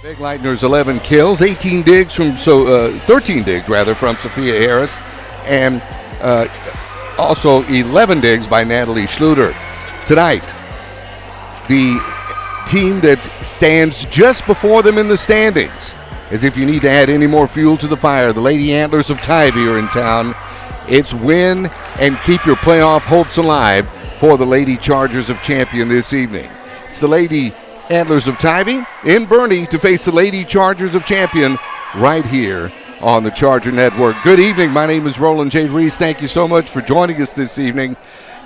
Begleitner's 11 kills, 13 digs from Sophia Harris, and also 11 digs by Natalie Schluter. Tonight, the team that stands just before them in the standings, as if you need to add any more fuel to the fire, the Lady Antlers of Tivy are in town. It's win and keep your playoff hopes alive for the Lady Chargers of Champion this evening. It's the Lady Antlers of Tivy in Boerne to face the Lady Chargers of Champion right here on the Charger Network. Good evening. My name is Roland J. Reese. Thank you so much for joining us this evening.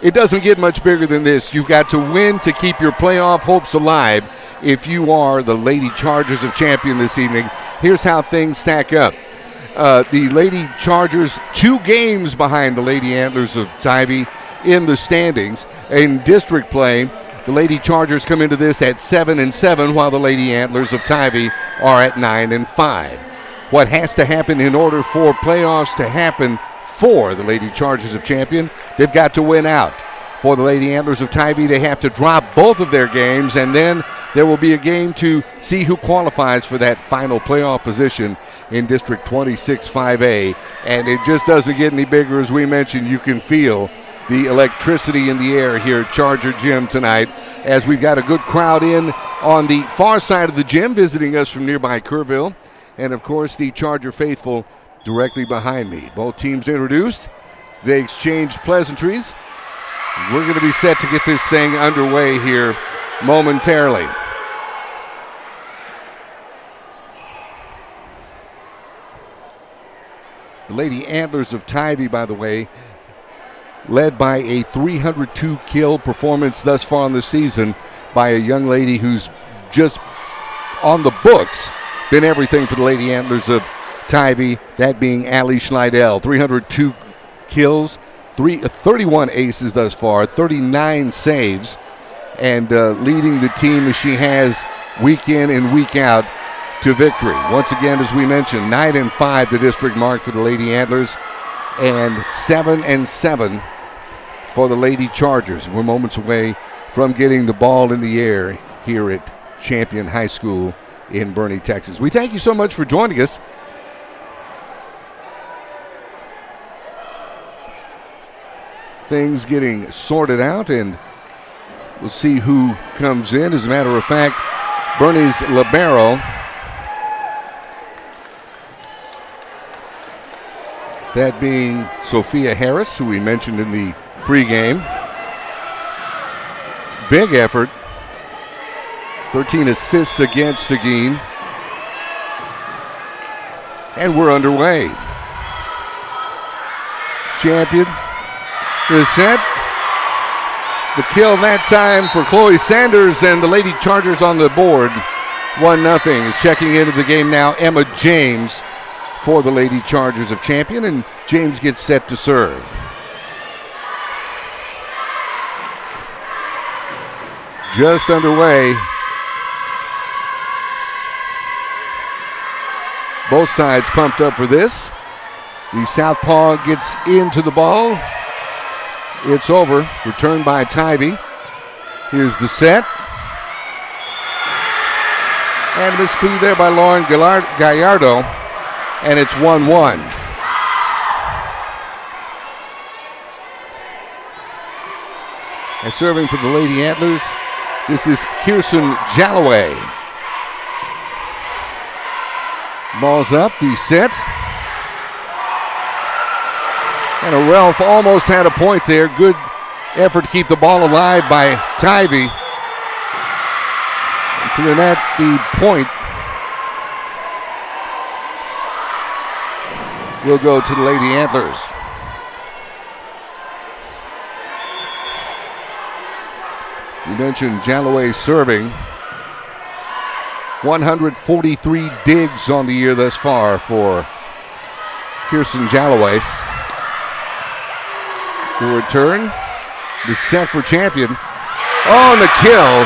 It doesn't get much bigger than this. You've got to win to keep your playoff hopes alive if you are the Lady Chargers of Champion this evening. Here's how things stack up. The Lady Chargers 2 games behind the Lady Antlers of Tivy in the standings. In district play, the Lady Chargers come into this at 7-7, while the Lady Antlers of Tivy are at 9-5. What has to happen in order for playoffs to happen for the Lady Chargers of Champion? They've got to win out. For the Lady Antlers of Tivy, they have to drop both of their games, and then there will be a game to see who qualifies for that final playoff position in District 26-5A. And it just doesn't get any bigger. As we mentioned, you can feel the electricity in the air here at Charger Gym tonight, as we've got a good crowd in on the far side of the gym visiting us from nearby Kerrville, and of course the Charger faithful directly behind me. Both teams introduced. They exchanged pleasantries. We're going to be set to get this thing underway here momentarily. The Lady Antlers of Tivy, by the way, led by a 302 kill performance thus far in the season by a young lady who's just on the books been everything for the Lady Antlers of Tivy, that being Allie Schleidel. 302 kills, 31 aces thus far, 39 saves, and leading the team as she has week in and week out to victory. Once again, as we mentioned, 9-5 the district mark for the Lady Antlers, and 7-7 for the Lady Chargers. We're moments away from getting the ball in the air here at Champion High School in Boerne, Texas. We thank you so much for joining us. Things getting sorted out, and we'll see who comes in. As a matter of fact, Boerne's libero, that being Sophia Harris, who we mentioned in the pregame. Big effort. 13 assists against Seguin. And we're underway. Champion is set. The kill that time for Chloe Sanders, and the Lady Chargers on the board. 1-0. Checking into the game now, Emma James for the Lady Chargers of Champion, and James gets set to serve. Just underway. Both sides pumped up for this. The southpaw gets into the ball. It's over. Returned by Tivy. Here's the set. And miscue there by Lauren Gallardo. And it's 1-1. And serving for the Lady Antlers, this is Kirsten Jalloway. Ball's up, the set. And Ralph almost had a point there. Good effort to keep the ball alive by Tivy. To the net, the point will go to the Lady Antlers. You mentioned Jalloway serving. 143 digs on the year thus far for Kirsten Jalloway. The return, the set for Champion. Oh, and the kill.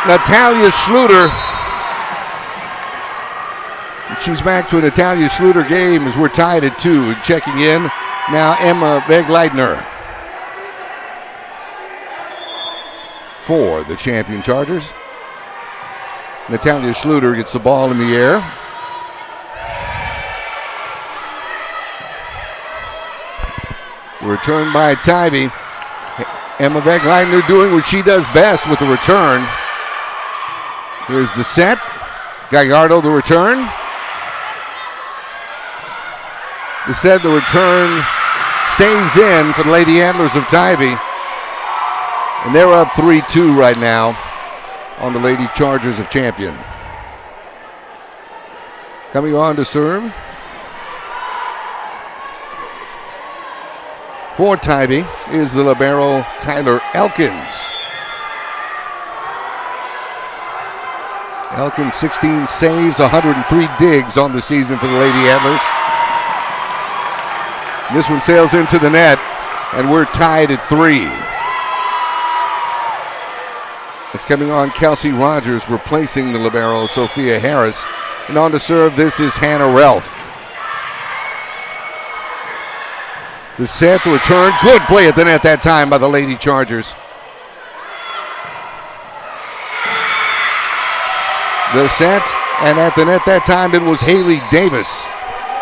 Natalia Schluter. She's back to a Natalia Schluter game as we're tied at 2. Checking in now, Emma Begleitner for the Champion Chargers. Natalia Schluter gets the ball in the air. Return by Tivy. Emma Beck-Leitner doing what she does best with the return. Here's the set. Gallardo the return. The set, the return stays in for the Lady Antlers of Tivy. And they're up 3-2 right now on the Lady Chargers of Champion. Coming on to serve for Tivy is the libero Tyler Elkins. Elkins 16 saves, 103 digs on the season for the Lady Antlers. This one sails into the net, and we're tied at 3. It's coming on Kelsey Rogers, replacing the libero Sophia Harris. And on to serve, this is Hannah Relf. The set, the return, good play at the net that time by the Lady Chargers. The set, and at the net that time it was Haley Davis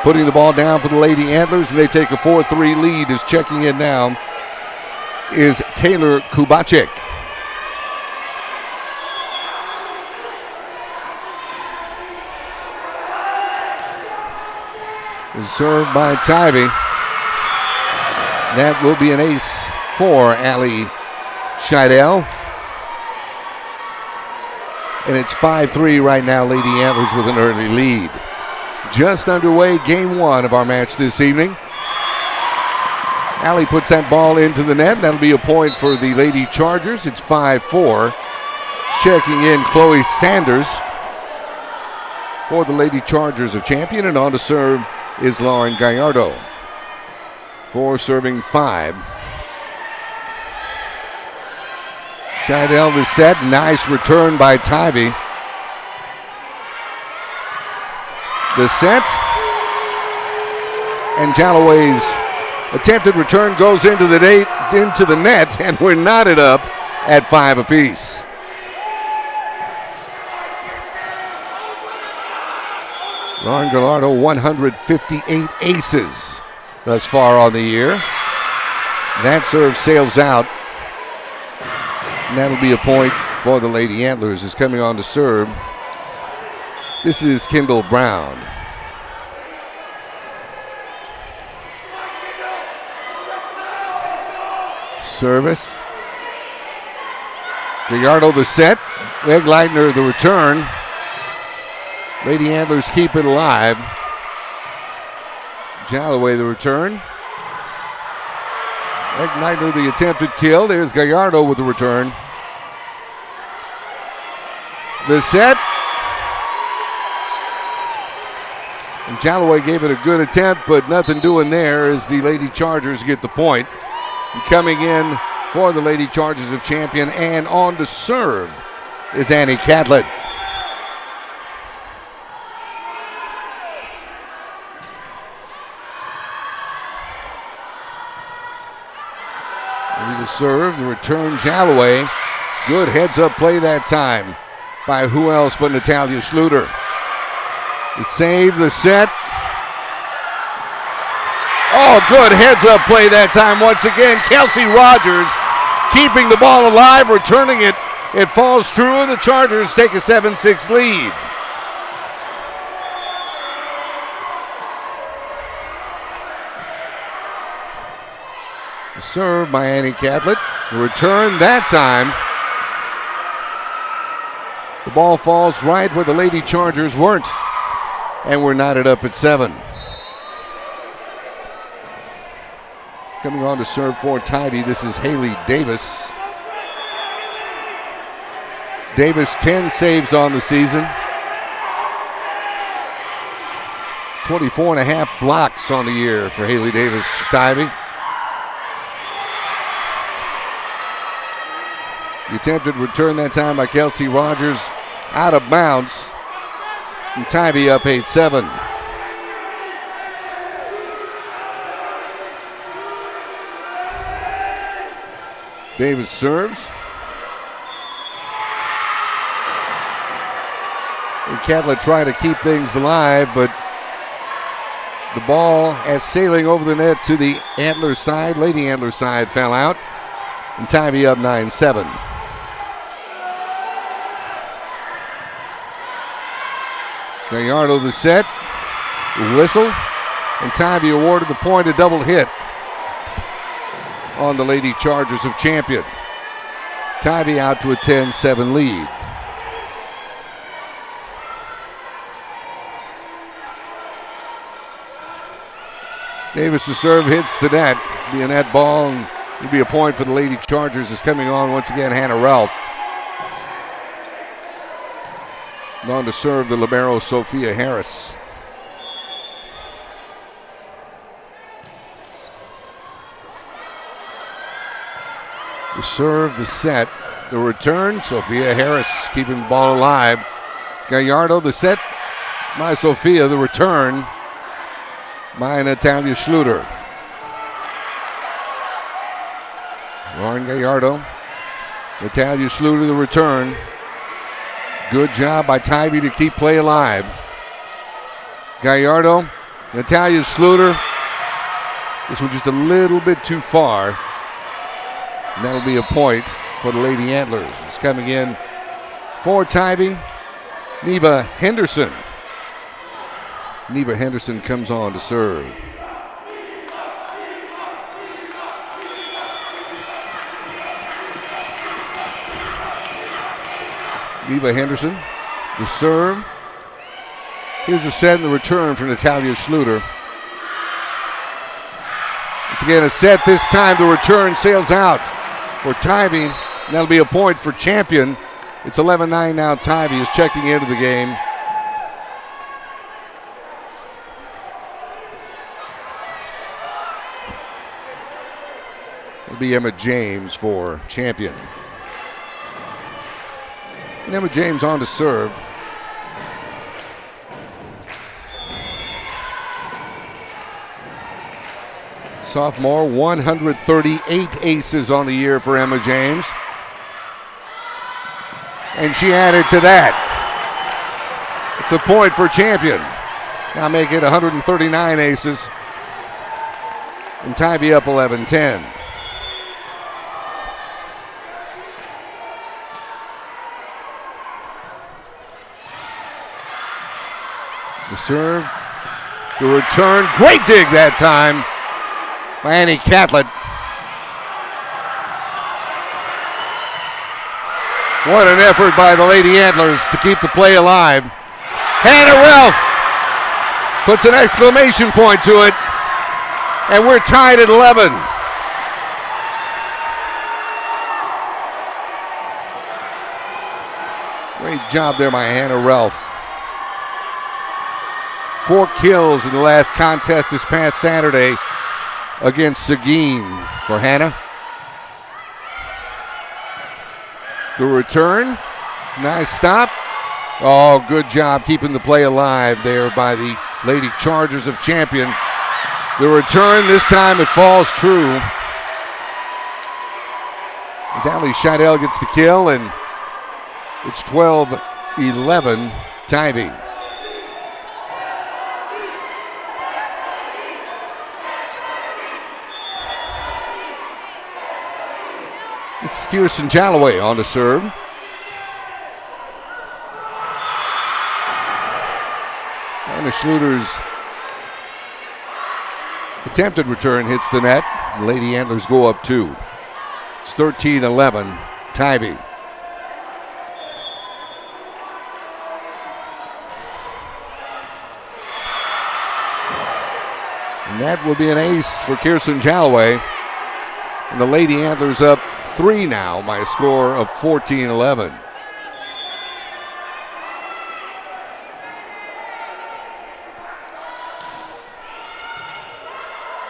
putting the ball down for the Lady Antlers, and they take a 4-3 lead. As checking in now is Taylor Kubacek. Is served by Tivy. That will be an ace for Allie Scheidel. And it's 5-3 right now, Lady Antlers with an early lead. Just underway, game 1 of our match this evening. Allie puts that ball into the net. That'll be a point for the Lady Chargers. It's 5-4. Checking in Chloe Sanders for the Lady Chargers of Champion. And on to serve is Lauren Gallardo. 4 serving 5. Scheidel the set. Nice return by Tivy. The set. And Jalloway's attempted return goes into the net, and we're knotted up at 5 apiece. Lauren Gallardo, 158 aces thus far on the year. That serve sails out. And that'll be a point for the Lady Antlers. Is coming on to serve. This is Kendall Brown. Service. Gallardo the set. Beck-Leitner the return. Lady Antlers keep it alive. Jalloway the return. Beck-Leitner the attempted kill. There's Gallardo with the return. The set. And Jalloway gave it a good attempt, but nothing doing there as the Lady Chargers get the point. And coming in for the Lady Chargers of Champion and on to serve is Annie Catlett. The serve, the return, Jalloway. Good heads-up play that time by who else but Natalia Schluter. The save, the set. Oh, good heads-up play that time once again. Kelsey Rogers keeping the ball alive, returning it. It falls true, and the Chargers take a 7-6 lead. Serve by Annie Catlett. The return that time. The ball falls right where the Lady Chargers weren't. And we're knotted up at 7. Coming on to serve for Tivy, this is Haley Davis. Davis, 10 saves on the season. 24.5 blocks on the year for Haley Davis, Tivy. The attempted return that time by Kelsey Rogers out of bounds. And Tivy up 8-7. Davis serves. And Catlett trying to keep things alive, but the ball as sailing over the net to the Antlers side. Lady Antlers side fell out. And Tivy up 9-7. Gallardo the set. Whistle. And Tivy awarded the point, a double hit on the Lady Chargers of Champion. Tivy out to a 10-7 lead. Davis to serve, hits the net. Be a net ball, and it'll be a point for the Lady Chargers. Is coming on once again, Hannah Ralph. And on to serve the libero, Sophia Harris. The serve, the set, the return. Sophia Harris keeping the ball alive. Gallardo, the set by Sophia, the return by Natalia Schluter. Lauren Gallardo, Natalia Schluter, the return. Good job by Tivy to keep play alive. Gallardo, Natalia Schluter. This one just a little bit too far. And that'll be a point for the Lady Antlers. It's coming in for Tivy, Neva Henderson. Neva Henderson comes on to serve. Neva Henderson, the serve. Here's the set and the return for Natalia Schluter. Once again, a set this time. The return sails out for Tivy. That'll be a point for Champion. It's 11-9 now. Tivy is checking into the game. It'll be Emma James for Champion. And Emma James on to serve. Sophomore, 138 aces on the year for Emma James. And she added to that. It's a point for Champion. Now make it 139 aces. And Tivy up 11-10. The serve, the return, great dig that time by Annie Catlett. What an effort by the Lady Antlers to keep the play alive. Hannah Ralph puts an exclamation point to it, and we're tied at 11. Great job there by Hannah Ralph. 4 kills in the last contest this past Saturday against Seguin for Hannah. The return, nice stop. Oh, good job keeping the play alive there by the Lady Chargers of Champion. The return, this time it falls true. As Ali Scheidel gets the kill, and it's 12-11 Tivy. This is Kirsten Jalloway on the serve. Anna Schluter's attempted return hits the net. Lady Antlers go up 2. It's 13-11 Tivy. And that will be an ace for Kirsten Jalloway. And the Lady Antlers up 3 now by a score of 14-11.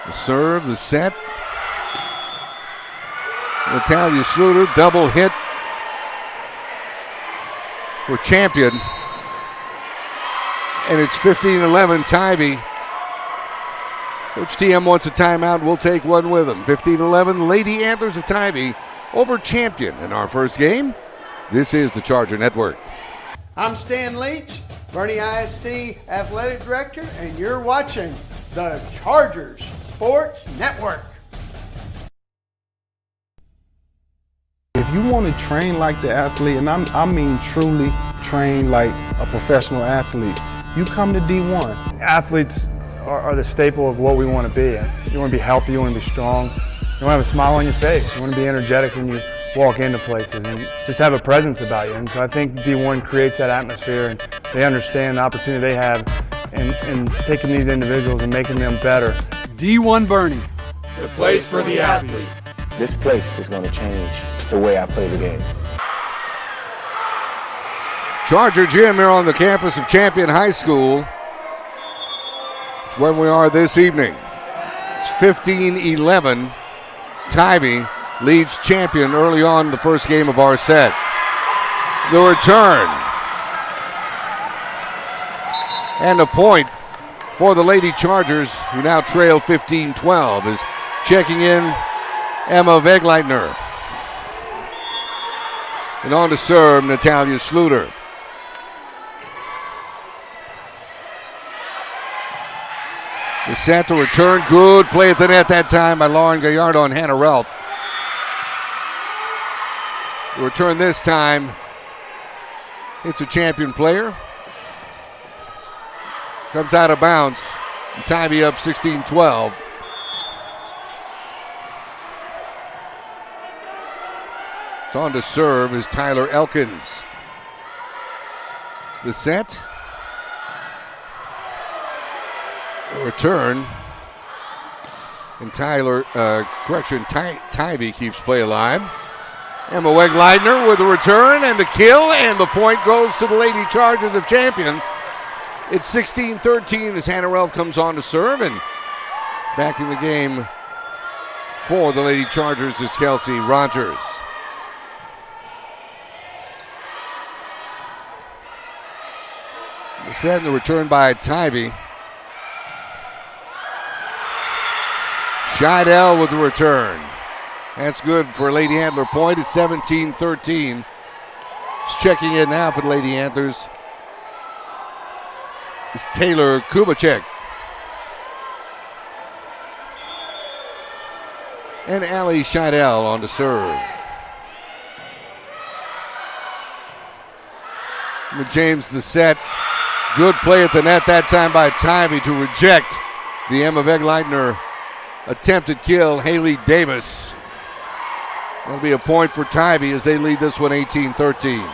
The serve, the set. Natalia Schluter, double hit for Champion. And it's 15-11 Tivy. Coach TM wants a timeout. We'll take one with him. 15-11, Lady Antlers of Tivy over Champion in our first game. This is the Charger Network. I'm Stan Leach, Boerne ISD Athletic Director, and you're watching the Chargers Sports Network. If you want to train like the athlete, and I mean truly train like a professional athlete, you come to D1. Athletes are the staple of what we want to be. You want to be healthy, you want to be strong, you want to have a smile on your face, you want to be energetic when you walk into places and just have a presence about you. And so I think D1 creates that atmosphere, and they understand the opportunity they have in taking these individuals and making them better. D1 Boerne, the place for the athlete. This place is going to change the way I play the game. Charger Gym here on the campus of Champion High School. It's where we are this evening. It's 15-11. Tivy leads Champion early on the first game of our set. The return. And a point for the Lady Chargers, who now trail 15-12, is checking in Emma Wegleitner. And on to serve, Natalia Schluter. The set to return, good play at the net that time by Lauren Gallardo and Hannah Ralph. The return this time, it's a Champion player. Comes out of bounds. Tivy up 16-12. It's on to serve is Tyler Elkins. The set. The return. And Tivy keeps play alive. Emma Wegleitner with the return and the kill, and the point goes to the Lady Chargers of Champion. It's 16-13 as Hannah Ralph comes on to serve, and back in the game for the Lady Chargers is Kelsey Rogers. The set and the return by Tivy. Scheidel with the return. That's good for a Lady Antler point. It's 17-13. Just checking in now for the Lady Antlers is Taylor Kubacek. And Allie Scheidel on to serve. With James the set. Good play at the net that time by Tivy to reject the Emma Wegleitner attempted kill, Haley Davis. That'll be a point for Tivy as they lead this one 18-13.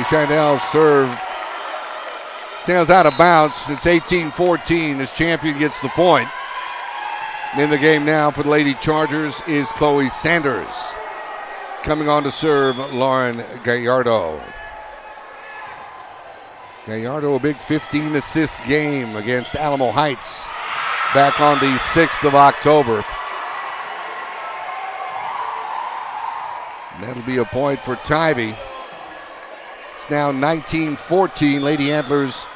Scheidel serve sails out of bounds. It's 18-14 as Champion gets the point. And in the game now for the Lady Chargers is Chloe Sanders. Coming on to serve, Lauren Gallardo. Gallardo, a big 15-assist game against Alamo Heights back on the 6th of October. And that'll be a point for Tivy. It's now 19-14. Lady Antlers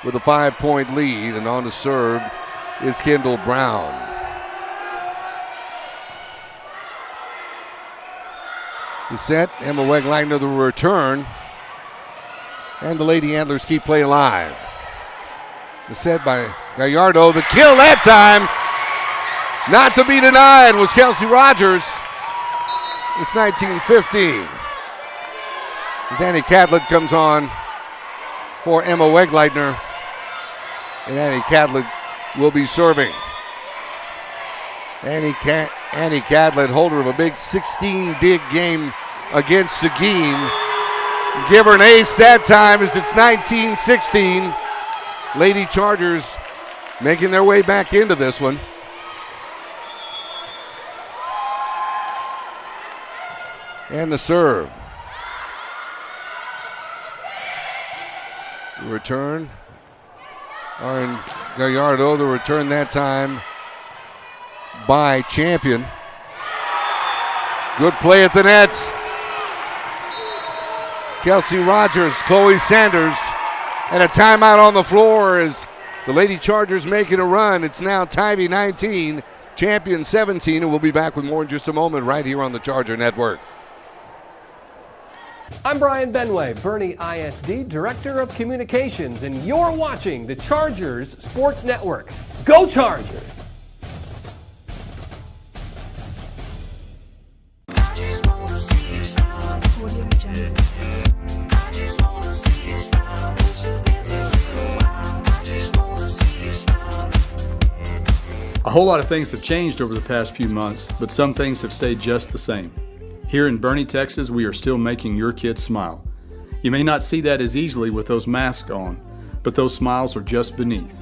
with a 5-point lead, and on to serve is Kendall Brown. The set, Emma Wegleitner the return. And the Lady Antlers keep play alive. The set by Gallardo. The kill that time, not to be denied, was Kelsey Rogers. It's 19-15. As Annie Catlett comes on for Emma Wegleitner. And Annie Catlett will be serving. Annie Catlett, holder of a big 16-dig game against Seguin. Give her an ace that time as it's 19-16. Lady Chargers making their way back into this one. And the serve. The return. Lauren Gallardo, the return that time by Champion. Good play at the net. Kelsey Rogers, Chloe Sanders, and a timeout on the floor as the Lady Chargers making a run. It's now Tivy 19, Champion 17, and we'll be back with more in just a moment right here on the Charger Network. I'm Brian Benway, Boerne ISD Director of Communications, and you're watching the Chargers Sports Network. Go Chargers! A whole lot of things have changed over the past few months, but some things have stayed just the same. Here in Boerne, Texas, we are still making your kids smile. You may not see that as easily with those masks on, but those smiles are just beneath.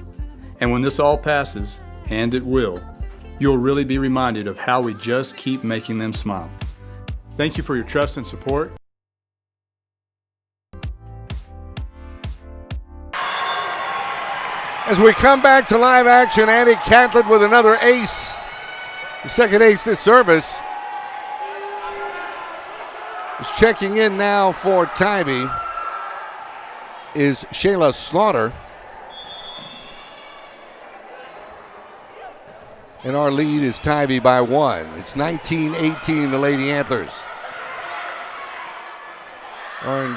And when this all passes, and it will, you'll really be reminded of how we just keep making them smile. Thank you for your trust and support. As we come back to live action, Andy Catlett with another ace. The second ace this service. Is checking in now for Tivy is Shayla Slaughter. And our lead is Tivy by 1. It's 19-18, the Lady Antlers. Lauren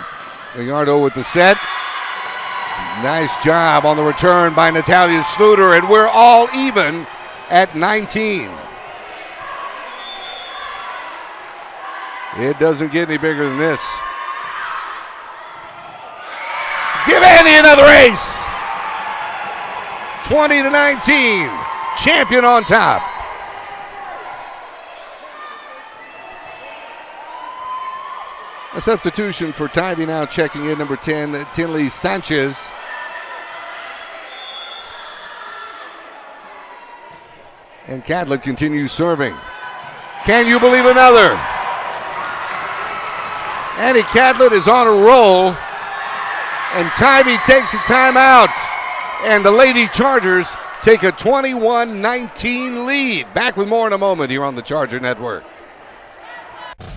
Gallardo with the set. Nice job on the return by Natalia Schluter, and we're all even at 19. It doesn't get any bigger than this. Give Andy another ace. 20-19. Champion on top. A substitution for Tivy now checking in, number 10, Tinley Sanchez. And Catlett continues serving. Can you believe another? Andy Catlett is on a roll, and Tivy takes a timeout, and the Lady Chargers take a 21-19 lead. Back with more in a moment here on the Charger Network.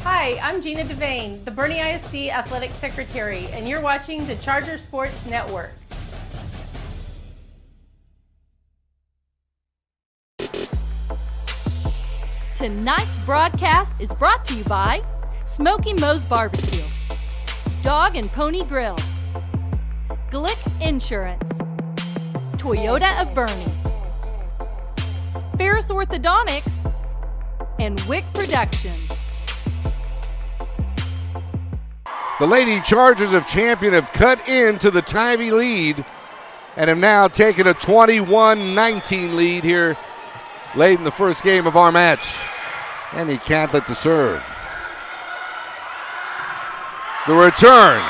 Hi, I'm Gina Devane, the Boerne ISD Athletic Secretary, and you're watching the Charger Sports Network. Tonight's broadcast is brought to you by Smoky Moe's Barbecue, Dog and Pony Grill, Glick Insurance, Toyota of Boerne, Ferris Orthodontics, and Wick Productions. The Lady Chargers of Champion have cut into the Tivy lead and have now taken a 21-19 lead here late in the first game of our match. Andy Catlett to serve. The return,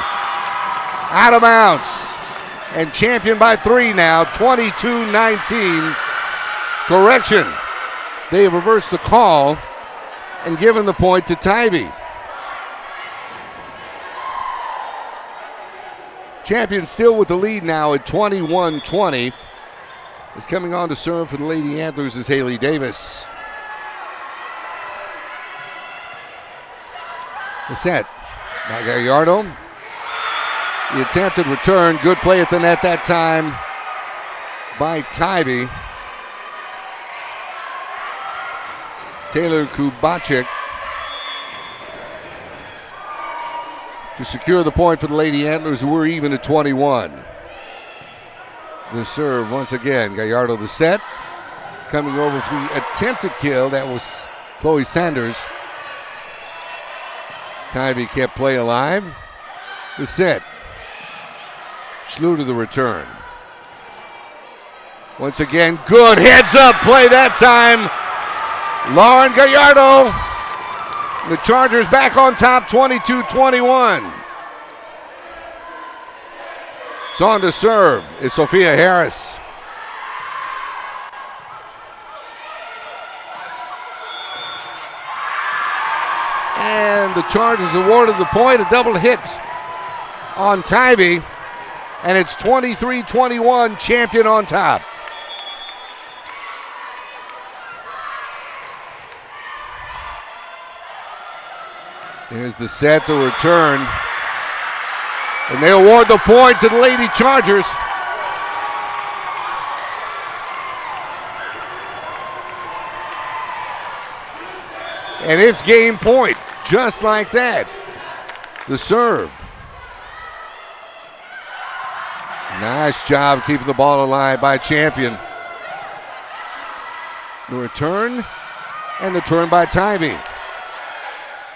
out of bounds, and Champion by 3 now, 22-19. Correction, they have reversed the call and given the point to Tivy. Champion still with the lead now at 21-20. Is coming on to serve for the Lady Antlers is Haley Davis. The set by Gallardo. The attempted return, good play at the net that time by Tivy. Taylor Kubacek to secure the point for the Lady Antlers, who were even at 21. The serve once again, Gallardo the set. Coming over for the attempted kill, that was Chloe Sanders. Tivy kept play alive. The set. Schluter the return. Once again, good heads up play that time. Lauren Gallardo. The Chargers back on top, 22-21. It's on to serve is Sophia Harris. And the Chargers awarded the point, a double hit on Tivy. And it's 23-21, Champion on top. Here's the set, the return. And they award the point to the Lady Chargers. And it's game point, just like that. The serve. Nice job keeping the ball alive by Champion. The return, and the turn by Tivy.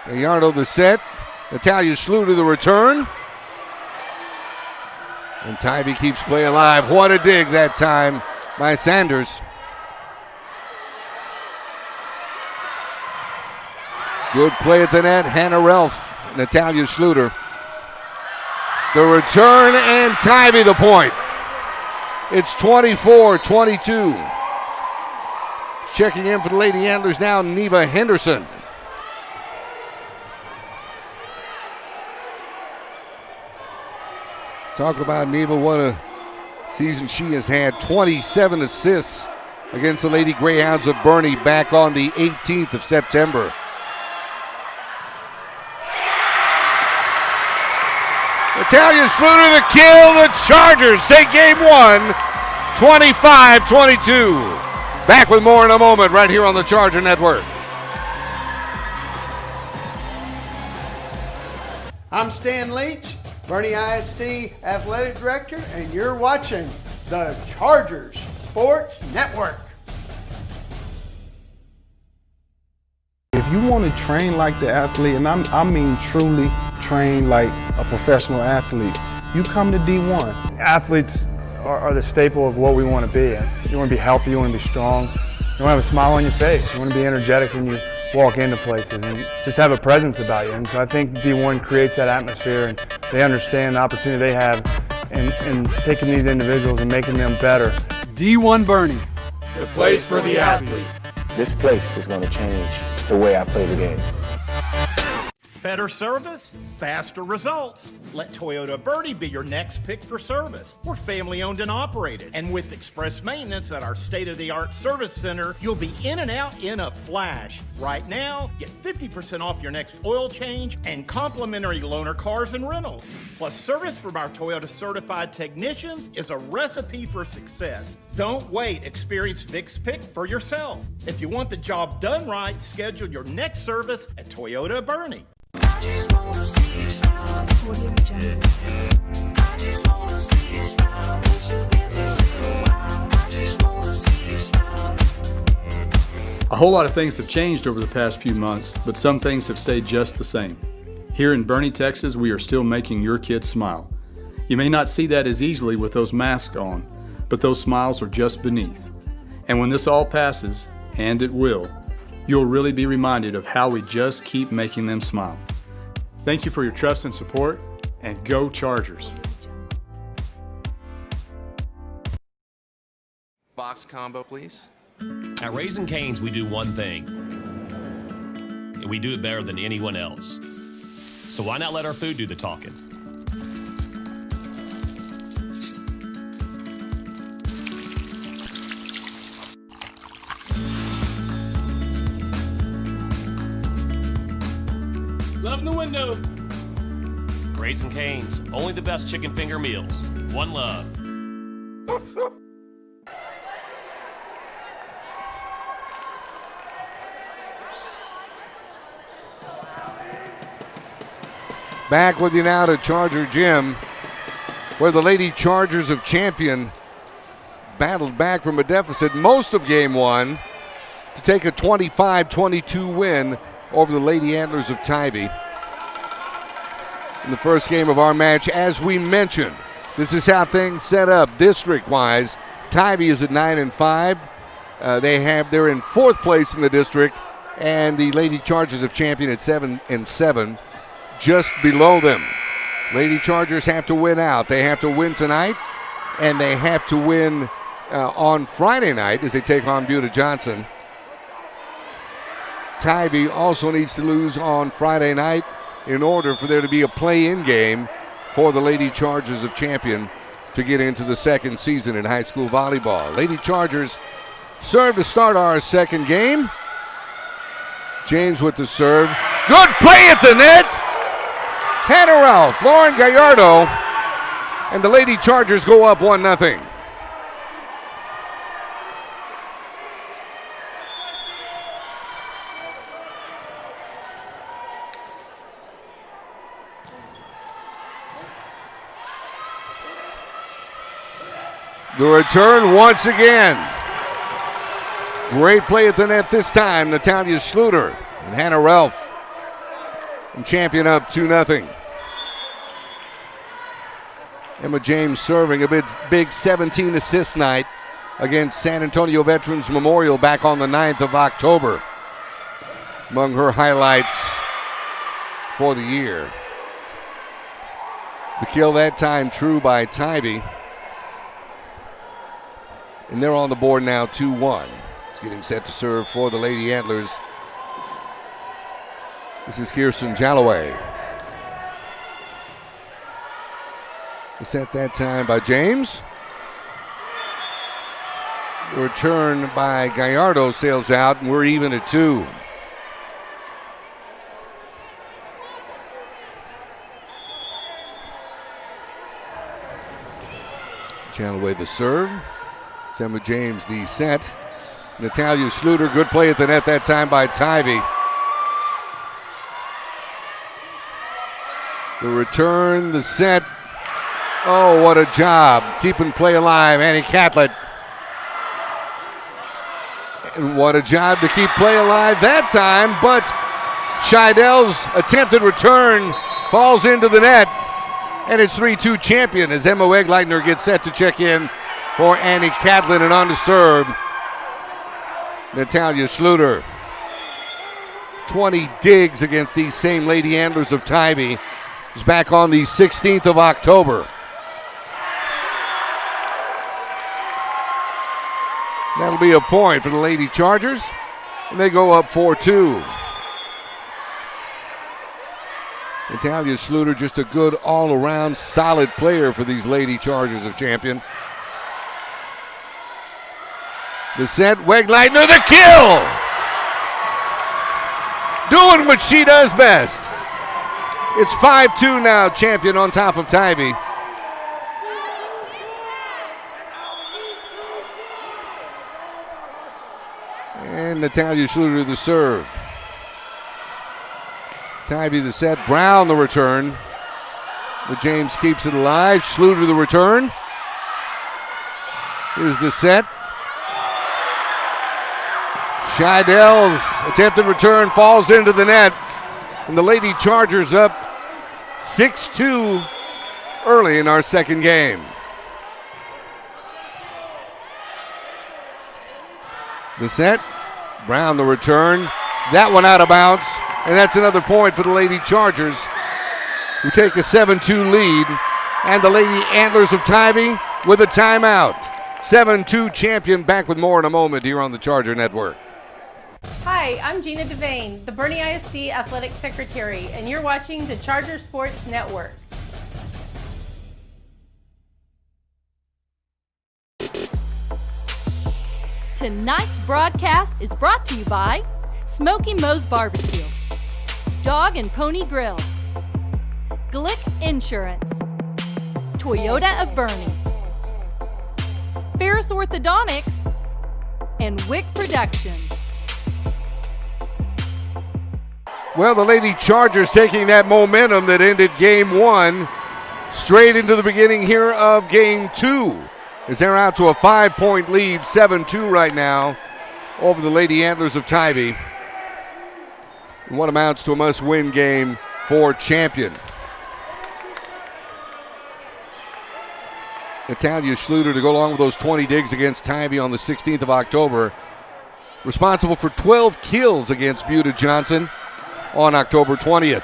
Gallardo the set. Natalia Schluter the return. And Tivy keeps play alive. What a dig that time by Sanders. Good play at the net. Hannah Ralph, Natalia Schluter. The return and Tivy the point. It's 24-22. Checking in for the Lady Antlers now, Neva Henderson. Talk about Neva, what a season she has had. 27 assists against the Lady Greyhounds of Boerne back on the 18th of September. Natalia Schluter the kill. The Chargers take game one, 25-22. Back with more in a moment right here on the Charger Network. I'm Stan Leach, Boerne ISD Athletic Director, and you're watching the Chargers Sports Network. If you want to train like the athlete, and I mean truly train like a professional athlete, you come to D1. Athletes are the staple of what we want to be. You want to be healthy, you want to be strong, you want to have a smile on your face, you want to be energetic when you walk into places and just have a presence about you. And so I think D1 creates that atmosphere, and they understand the opportunity they have in taking these individuals and making them better. D1 Boerne, the place for the athlete. This place is going to change the way I play the game. Better service, faster results. Let Toyota Boerne be your next pick for service. We're family owned and operated. And with express maintenance at our state-of-the-art service center, you'll be in and out in a flash. Right now, get 50% off your next oil change and complimentary loaner cars and rentals. Plus, service from our Toyota certified technicians is a recipe for success. Don't wait. Experience Vic's Pick for yourself. If you want the job done right, schedule your next service at Toyota Boerne. I just wanna see you smile. I just wanna see you smile. I just wanna see you smile. A whole lot of things have changed over the past few months, but some things have stayed just the same. Here in Boerne, Texas, we are still making your kids smile. You may not see that as easily with those masks on, but those smiles are just beneath. And when this all passes, and it will, you'll really be reminded of how we just keep making them smile. Thank you for your trust and support, and go Chargers. Box combo, please. At Raising Cane's, we do one thing, and we do it better than anyone else. So why not let our food do the talking? Love in the window. Raising Cane's, only the best chicken finger meals. One love. Back with you now to Charger Gym, where the Lady Chargers of Champion battled back from a deficit most of game one to take a 25-22 win over the Lady Antlers of Tivy. In the first game of our match, as we mentioned, this is how things set up district-wise. Tivy is at 9-5. They're in fourth place in the district, and the Lady Chargers of Champion at 7-7, just below them. Lady Chargers have to win out. They have to win tonight, and they have to win on Friday night as they take on Buda Johnson. Tivy also needs to lose on Friday night in order for there to be a play-in game for the Lady Chargers of Champion to get into the second season in high school volleyball. Lady Chargers serve to start our second game. James with the serve. Good play at the net. Hannah Ralph, Lauren Gallardo, and the Lady Chargers go up 1-0. The return once again. Great play at the net this time. Natalia Schluter and Hannah Ralph. And champion up 2-0. Emma James serving a big 17 assist night against San Antonio Veterans Memorial back on the 9th of October. Among her highlights for the year. The kill that time true by Tivy. And they're on the board now 2-1. Getting set to serve for the Lady Antlers. This is Kirsten Jalloway. The set that time by James. The return by Gallardo sails out, and we're even at 2. Jalloway the serve. Emma James the set. Natalia Schluter, good play at the net that time by Tivy. The return, the set. Oh, what a job. Keeping play alive, Annie Catlett. And what a job to keep play alive that time, but Scheidel's attempted return falls into the net, and it's 3-2 champion as Emma Wegleitner gets set to check in for Annie Catlett, and on to serve Natalia Schluter. 20 digs against these same Lady Antlers of Tivy. Is back on the 16th of October. That'll be a point for the Lady Chargers, and they go up 4-2. Natalia Schluter, just a good all-around solid player for these Lady Chargers of Champion. The set, Wegleitner, the kill! Doing what she does best. It's 5-2 now, Champion on top of Tivy. And Natalia Schluter the serve. Tivy the set, Brown the return. But James keeps it alive. Schluter the return. Here's the set. Scheidel's attempted return falls into the net. And the Lady Chargers up 6-2 early in our second game. The set, Brown the return. That one out of bounds, and that's another point for the Lady Chargers, who take a 7-2 lead. And the Lady Antlers of Tivy with a timeout. 7-2 Champion, back with more in a moment here on the Charger Network. Hi, I'm Gina Devane, the Boerne ISD Athletic Secretary, and you're watching the Charger Sports Network. Tonight's broadcast is brought to you by Smoky Moe's Barbecue, Dog and Pony Grill, Glick Insurance, Toyota of Boerne, Ferris Orthodontics, and Wick Productions. Well, the Lady Chargers taking that momentum that ended game 1 straight into the beginning here of game 2. As they're out to a 5-point lead, 7-2 right now over the Lady Antlers of Tivy. What amounts to a must-win game for Champion. Natalia Schluter to go along with those 20 digs against Tivy on the 16th of October. Responsible for 12 kills against Buda Johnson on October 20th.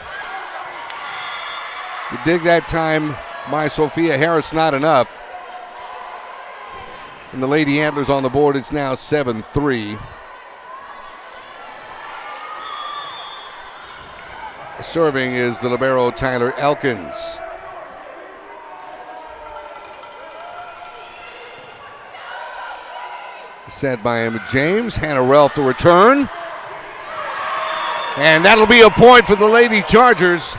The dig that time by Sophia Harris, not enough. And the Lady Antlers on the board, it's now 7-3. Serving is the libero Tyler Elkins. Set by Emma James. Hannah Ralph to return. And that'll be a point for the Lady Chargers.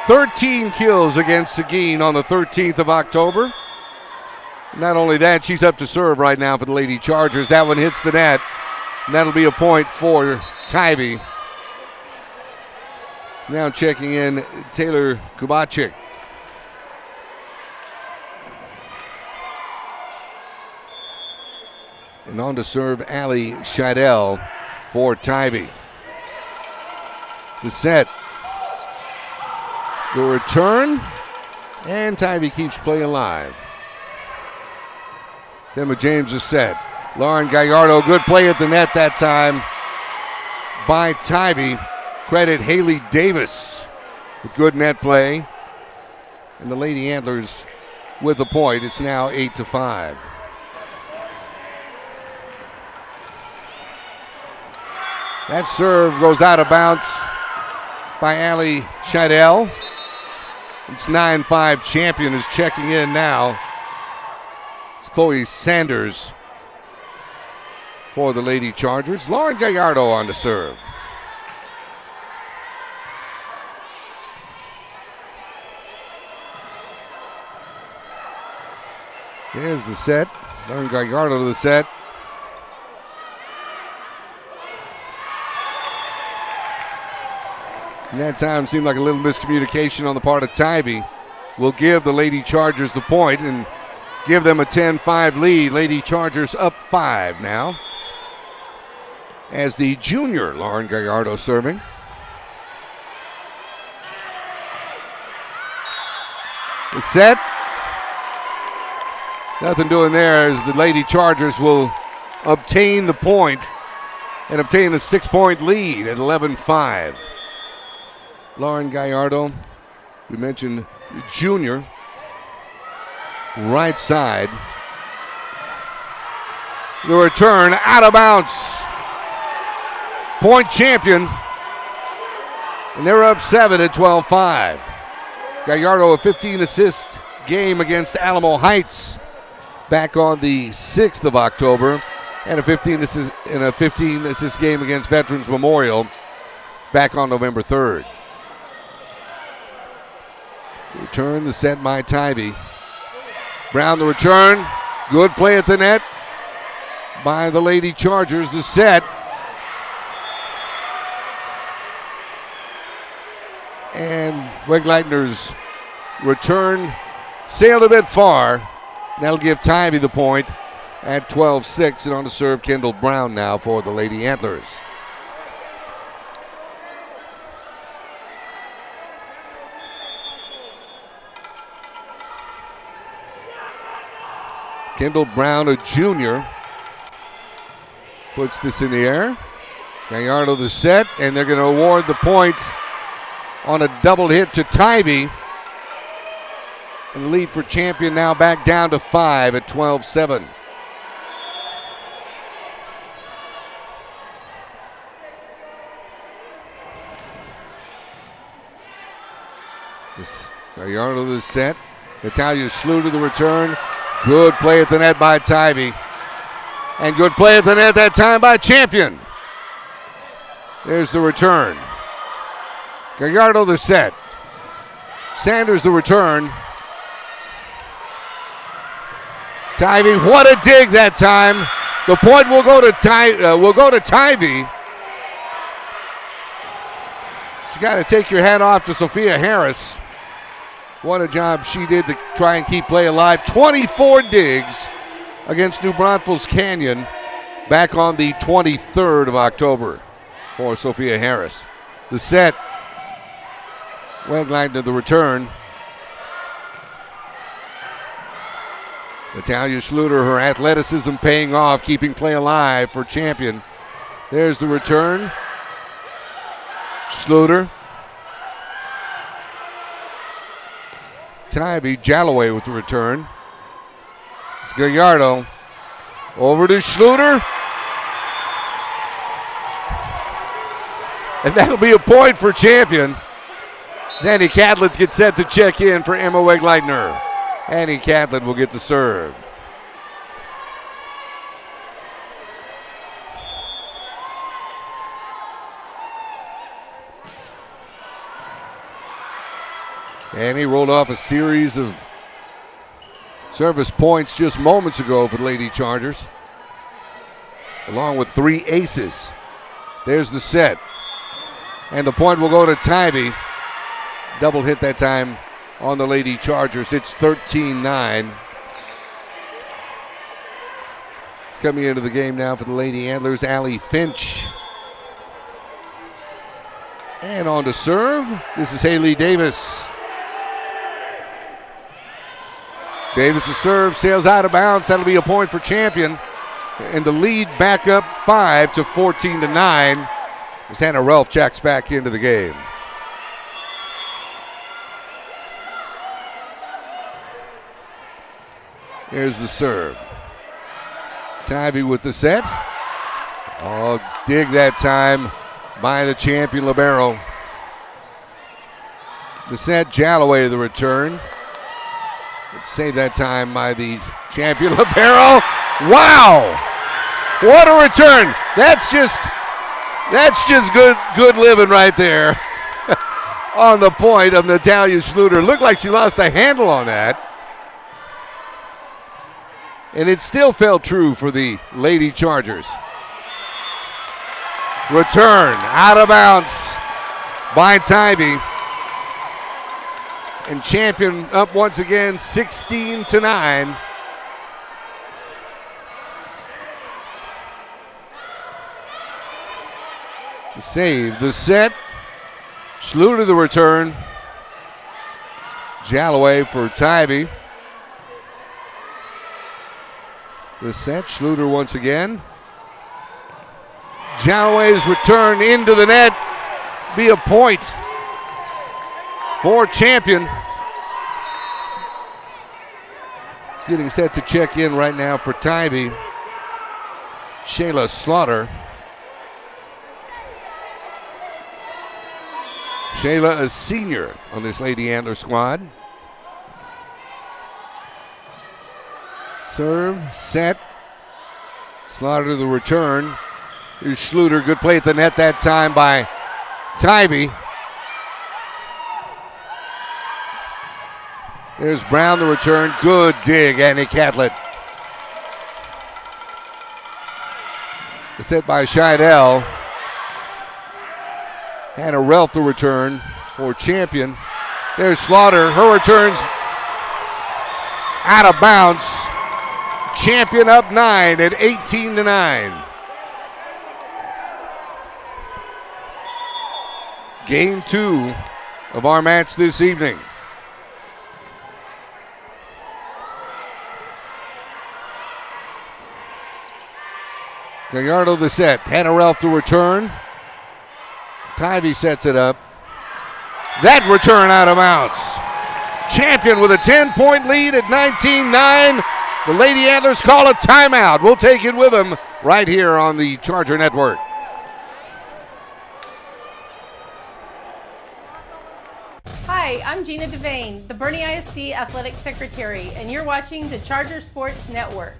13 kills against Seguin on the 13th of October. Not only that, she's up to serve right now for the Lady Chargers. That one hits the net. And that'll be a point for Tivy. Now checking in Taylor Kubacik. And on to serve Allie Scheidel for Tivy. The set. The return. And Tivy keeps play alive. Emma James is set. Lauren Gallardo, good play at the net that time by Tivy. Credit Haley Davis with good net play. And the Lady Antlers with the point. It's now 8-5. That serve goes out of bounds by Allie Scheidel. It's 9-5. Champion is checking in now. It's Chloe Sanders for the Lady Chargers. Lauren Gallardo on the serve. There's the set. Lauren Gallardo to the set. And that time seemed like a little miscommunication on the part of Tivy. Will give the Lady Chargers the point and give them a 10-5 lead. Lady Chargers up 5 now. As the junior Lauren Gallardo serving. The set. Nothing doing there as the Lady Chargers will obtain the point and obtain a 6-point lead at 11-5. Lauren Gallardo, we mentioned junior, right side. The return out of bounds. Point champion. And they're up 7 at 12-5. Gallardo a 15-assist game against Alamo Heights back on the 6th of October, and a 15-assist game against Veterans Memorial back on November 3rd. Return the set by Tivy. Brown the return. Good play at the net by the Lady Chargers. The set. And Wegleitner's return sailed a bit far. That'll give Tivy the point at 12-6. And on to serve Kendall Brown now for the Lady Antlers. Kendall Brown, a junior, puts this in the air. Gallardo the set, and they're going to award the point on a double hit to Tivy. And the lead for champion now back down to 5 at 12-7. Gallardo the set. Natalia Schluter the return. Good play at the net by Tivy. And good play at the net that time by Champion. There's the return. Gallardo the set. Sanders the return. Tivy, what a dig that time. The point will go to Tivy. You got to take your hat off to Sophia Harris. What a job she did to try and keep play alive. 24 digs against New Braunfels Canyon back on the 23rd of October for Sophia Harris. The set. Wegleitner the return. Natalia Schluter, her athleticism paying off, keeping play alive for Champion. There's the return. Schluter. Tivy, Jalloway with the return. It's Gallardo. Over to Schluter. And that'll be a point for Champion. Annie Catlett gets set to check in for Emma Wegleitner. Annie Catlett will get the serve. Annie rolled off a series of service points just moments ago for the Lady Chargers, along with 3 aces. There's the set. And the point will go to Tivy. Double hit that time on the Lady Chargers. It's 13-9. It's coming into the game now for the Lady Antlers, Allie Finch. And on to serve, this is Haley Davis. Davis' serve sails out of bounds. That'll be a point for Champion. And the lead back up 5 to 14-9 as Hannah Relf checks back into the game. Here's the serve. Tivy with the set. Oh, dig that time by the Champion libero. The set, Jalloway to the return. Let's save that time by the Champion libero. Wow! What a return! That's just good living right there. On the point of Natalia Schluter. Looked like she lost the handle on that. And it still fell true for the Lady Chargers. Return out of bounds by Tivy. And Champion up once again 16-9. The save, the set. Schluter the return. Jalloway for Tivy. The set, Schluter once again. Jalloway's return into the net. Be a point for Champion. He's getting set to check in right now for Tivy. Shayla Slaughter. Shayla, a senior on this Lady Antler squad. Serve, set. Slaughter to the return. Here's Schluter. Good play at the net that time by Tivy. There's Brown the return. Good dig, Annie Catlett. The set by Scheidel. Hannah Relf the return for Champion. There's Slaughter. Her return's out of bounds. Champion up 9 at 18-9. Game 2 of our match this evening. Gallardo the set. Hannah Relf the return. Tivy sets it up. That return out of bounds. Champion with a 10-point lead at 19-9. The Lady Antlers call a timeout. We'll take it with them right here on the Charger Network. Hi, I'm Gina Devane, the Boerne ISD Athletic Secretary, and you're watching the Charger Sports Network.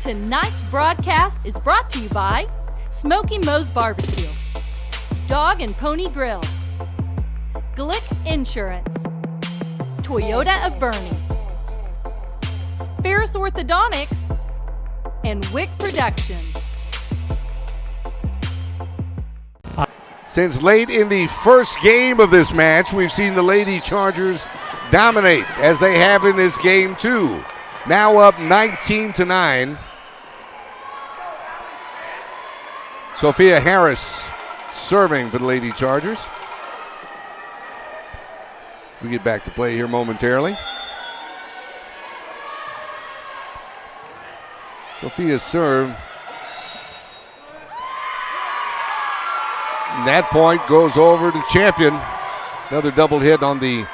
Tonight's broadcast is brought to you by Smoky Moe's Barbecue, Dog and Pony Grill, Glick Insurance, Toyota of Boerne, Ferris Orthodontics, and Wick Productions. Since late in the first game of this match, we've seen the Lady Chargers dominate, as they have in this game too. Now up 19-9. Sophia Harris serving for the Lady Chargers. We get back to play here momentarily. Sophia's serve. And that point goes over to Champion. Another double hit on the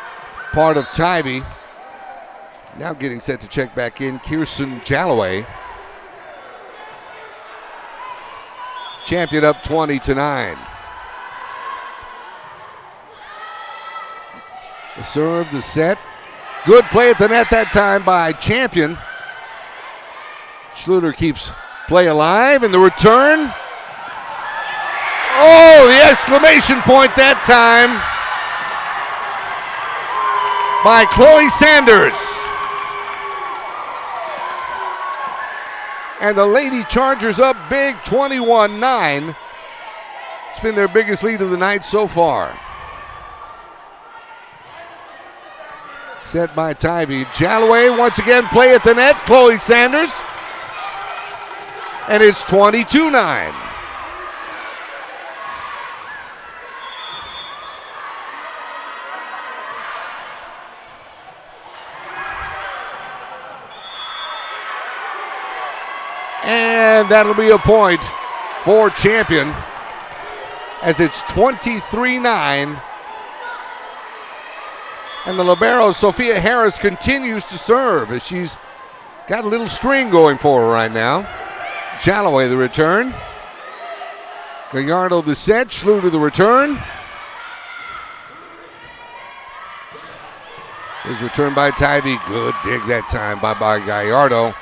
part of Tivy. Now getting set to check back in, Kirsten Jalloway. Champion up 20-9. The serve, the set. Good play at the net that time by Champion. Schluter keeps play alive, and the return. Oh, the exclamation point that time by Chloe Sanders. And the Lady Chargers up big, 21-9. It's been their biggest lead of the night so far. Set by Tivy. Jalloway once again play at the net. Chloe Sanders. And it's 22-9. And that'll be a point for Champion as it's 23-9. And the libero, Sophia Harris, continues to serve as she's got a little string going for her right now. Jalloway the return. Gallardo the set. Schluter the return. Is returned by Tivy. Good dig that time by Gallardo.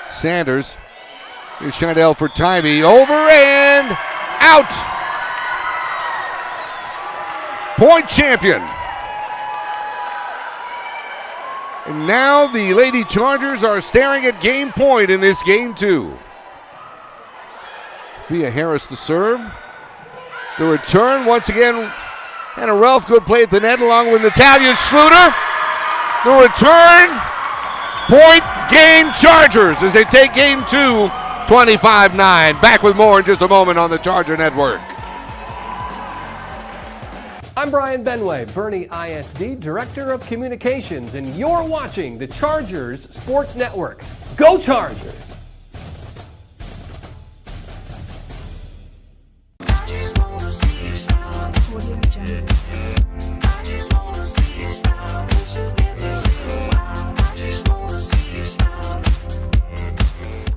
Sanders. Here's Scheidel for Tivy. Over and out. Point Champion. And now the Lady Chargers are staring at game point in this game 2. Sophia Harris to serve. The return once again. And a Ralph good play at the net along with Natalia Schluter. The return. Point game Chargers as they take game 2, 25-9. Back with more in just a moment on the Charger Network. I'm Brian Benway, Boerne ISD Director of Communications, and you're watching the Chargers Sports Network. Go Chargers!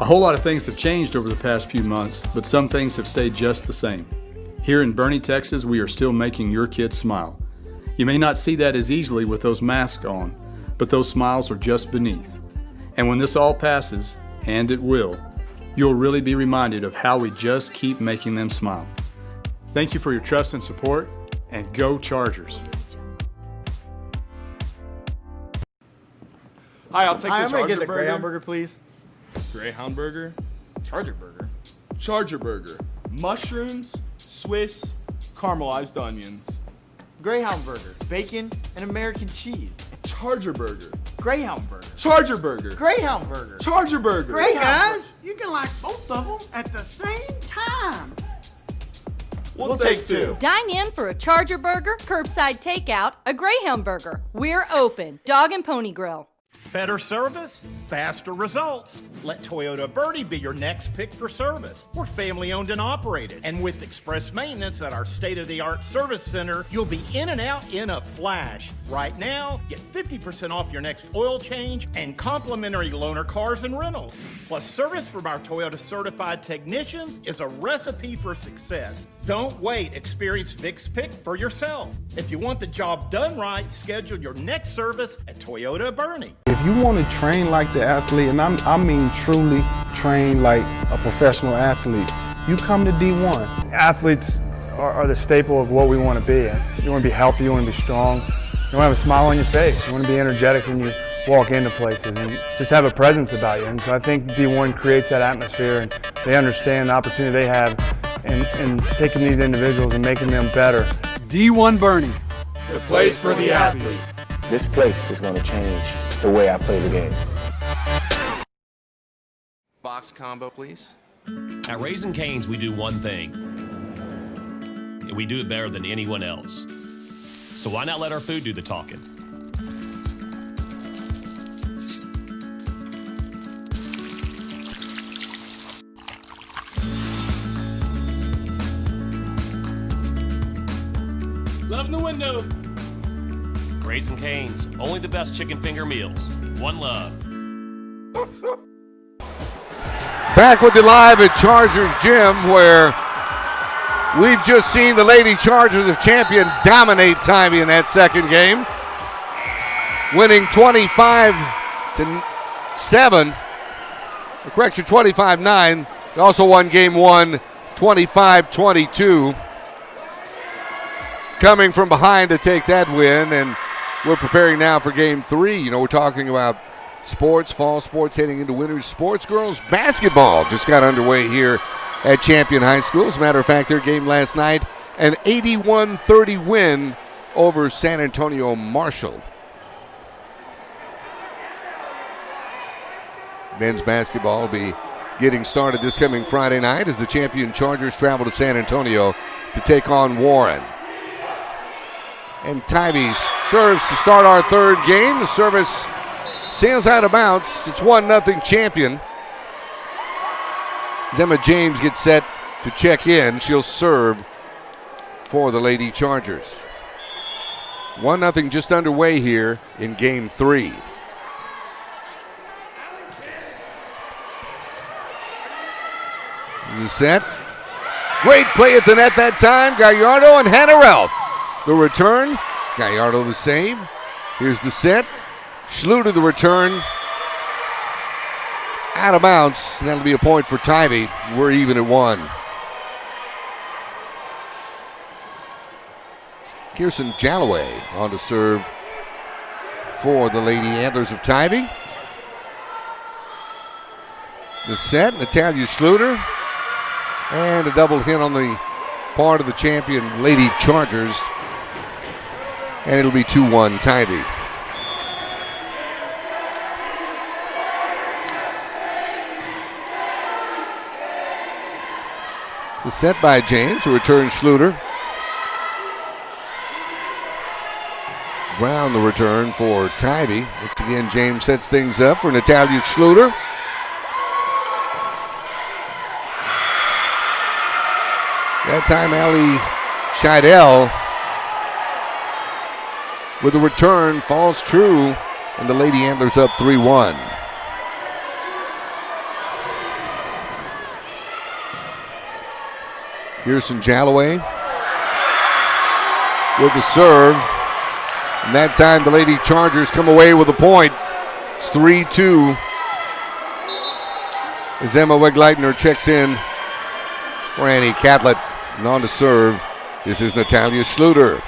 A whole lot of things have changed over the past few months, but some things have stayed just the same. Here in Boerne, Texas, we are still making your kids smile. You may not see that as easily with those masks on, but those smiles are just beneath. And when this all passes, and it will, you'll really be reminded of how we just keep making them smile. Thank you for your trust and support, and go Chargers. Hi, I'll take Hi, the I'm Charger gonna get the burger. Greyhound burger, please. Greyhound burger, Charger burger. Charger burger, mushrooms, Swiss, caramelized onions. Greyhound burger, bacon and American cheese. Charger burger, Greyhound burger. Charger burger, Greyhound burger. Charger burger. Hey guys, you can like both of them at the same time. We'll take 2. Dine in for a Charger burger, curbside takeout, a Greyhound burger. We're open. Dog and Pony Grill. Better service, faster results. Let Toyota Boerne be your next pick for service. We're family owned and operated. And with express maintenance at our state-of-the-art service center, you'll be in and out in a flash. Right now, get 50% off your next oil change and complimentary loaner cars and rentals. Plus, service from our Toyota certified technicians is a recipe for success. Don't wait. Experience Vic's Pick for yourself. If you want the job done right, schedule your next service at Toyota Boerne. If you want to train like the athlete, and I mean truly train like a professional athlete, you come to D1. Athletes are the staple of what we want to be. You want to be healthy, you want to be strong, you want to have a smile on your face, you want to be energetic when you walk into places and just have a presence about you. And so I think D1 creates that atmosphere, and they understand the opportunity they have in taking these individuals and making them better. D1 Boerne, The place for the athlete. This place is going to change the way I play the game. Box combo, please. At Raising Cane's, we do one thing, and we do it better than anyone else. So why not let our food do the talking? Let in the window. Raising Cane's, only the best chicken finger meals. One love. Back with you live at Chargers Gym, where we've just seen the Lady Chargers of Champion dominate Tivy in that second game, winning 25-7. Correction, 25-9. They also won game 1, 25-22. Coming from behind to take that win, and we're preparing now for game 3. You know, we're talking about sports, fall sports heading into winter sports. Girls basketball just got underway here at Champion High School. As a matter of fact, their game last night, an 81-30 win over San Antonio Marshall. Men's basketball will be getting started this coming Friday night as the champion Chargers travel to San Antonio to take on Boerne. And Tivy serves to start our third game. The service sails out of bounds. It's 1-0 champion. As Emma James gets set to check in, she'll serve for the Lady Chargers. 1-0 just underway here in game 3. The set. Great play at the net that time. Gallardo and Hannah Ralph. The return. Gallardo the save. Here's the set. Schluter the return. Out of bounds. That'll be a point for Tivy. We're even at 1. Kirsten Jalloway on to serve for the Lady Antlers of Tivy. The set. Natalia Schluter. And a double hit on the part of the champion Lady Chargers. And it'll be 2-1 Tivy. The set by James, a return Schluter. Brown the return for Tivy. Once again, James sets things up for Natalia Schluter. That time, Allie Scheidel with a return falls true, and the Lady Antlers up 3-1. Kirsten Jalloway with the serve. And that time, the Lady Chargers come away with a point. It's 3-2 as Emma Wegleitner checks in for Annie Catlett. And on to serve, this is Natalia Schluter.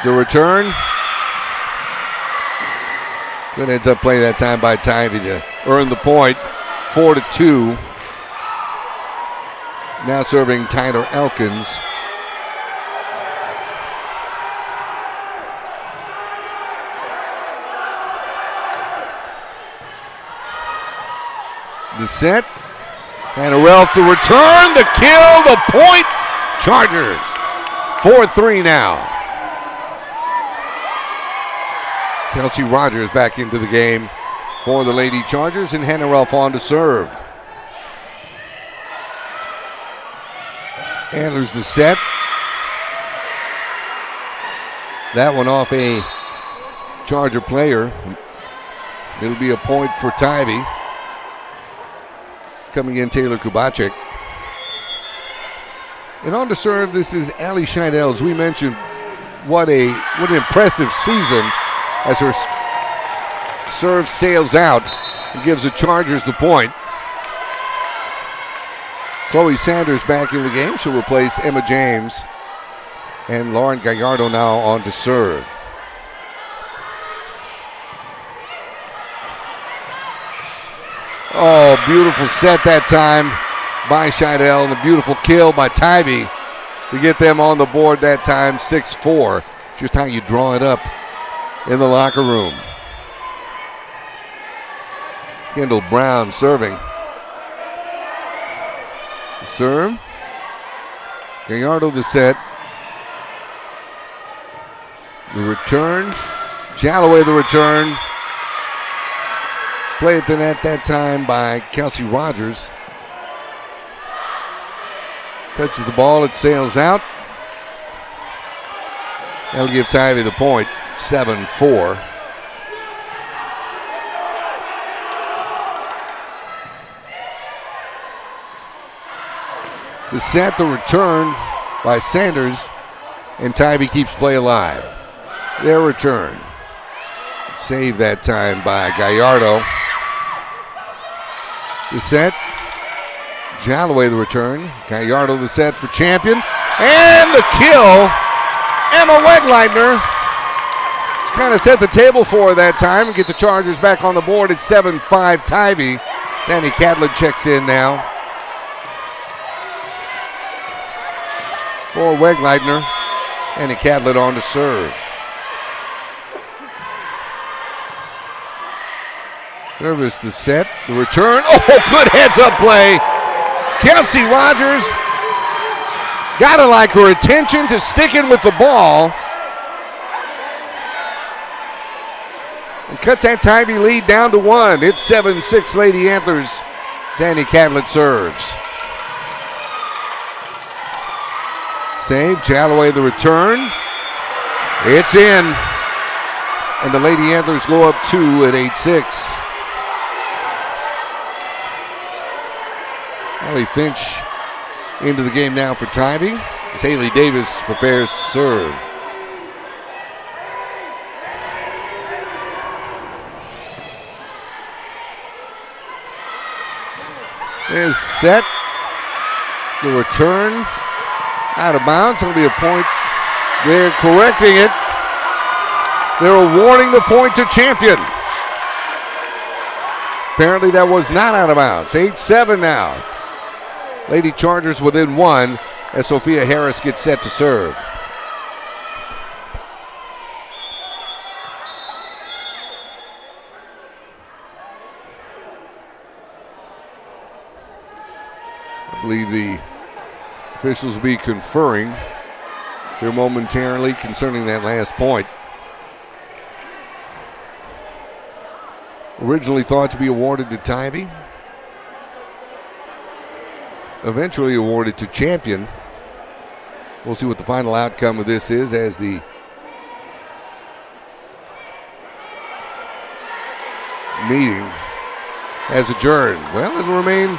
The return. Good heads up play that time by Tivy to earn the point. 4-2. Now serving Tyler Elkins. The set. And a Ralph to return, the kill, the point. Chargers. 4-3 now. Kelsey Rogers back into the game for the Lady Chargers, and Hannah Ralph on to serve. Antlers the set. That one off a Charger player. It'll be a point for Tivy. It's coming in Taylor Kubacek. And on to serve, this is Allie Scheidel. As we mentioned, what an impressive season as her serve sails out and gives the Chargers the point. Chloe Sanders back in the game. She'll replace Emma James. And Lauren Gallardo now on to serve. Oh, beautiful set that time by Scheidel, and a beautiful kill by Tivy to get them on the board that time, 6-4. Just how you draw it up in the locker room. Kendall Brown serving. The serve. Gallardo the set. The return. Jalloway the return. Play at the net that time by Kelsey Rogers. Touches the ball, it sails out. That'll give Tivy the point, 7-4. The set, the return by Sanders, and Tivy keeps play alive. Their return. Save that time by Gallardo. The set. Jalloway the return. Gallardo the set for champion. And the kill. Emma Wegleitner. Just kind of set the table for her that time and get the Chargers back on the board at 7-5 Tivy. Sandy Catlett checks in now. for Wegleitner. And Catlett on to serve. Service the set, the return. Oh, good heads-up play. Kelsey Rogers gotta like her attention to sticking with the ball. And cuts that Tivy lead down to 1. It's 7-6 Lady Antlers. Sandy Catlett serves. Save, Jalloway the return. It's in. And the Lady Antlers go up 2 at 8-6. Allie Finch into the game now for Tivy as Haley Davis prepares to serve. There's the set. The return out of bounds. It'll be a point. They're correcting it. They're awarding the point to Champion. Apparently that was not out of bounds. 8-7 now. Lady Chargers within 1 as Sophia Harris gets set to serve. I believe the officials will be conferring here momentarily concerning that last point. Originally thought to be awarded to Tivy. Eventually awarded to Champion. We'll see what the final outcome of this is as the meeting has adjourned. Well, it'll remain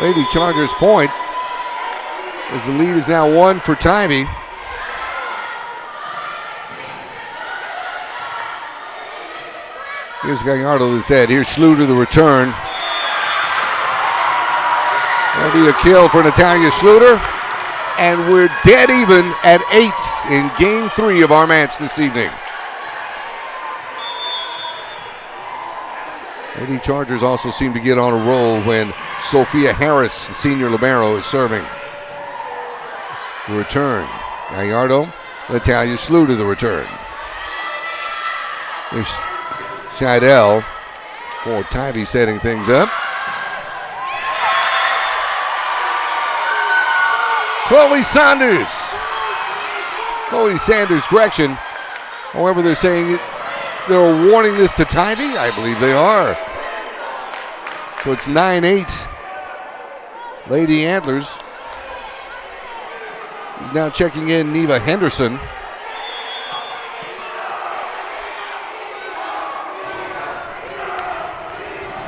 Lady Chargers' point as the lead is now 1 for Tivy. Here's Gallardo that's head. Here's Schluter, the return. That'll be a kill for Natalia Schluter. And we're dead even at 8 in game 3 of our match this evening. Lady Chargers also seem to get on a roll when Sophia Harris, the senior libero, is serving. The return. Gallardo, Natalia Schluter, the return. There's Scheidel for Tivy setting things up. Chloe Sanders. Chloe Sanders' correction. However, they're saying they're awarding this to Tivy. I believe they are. So it's 9-8. Lady Antlers. He's now checking in Neva Henderson.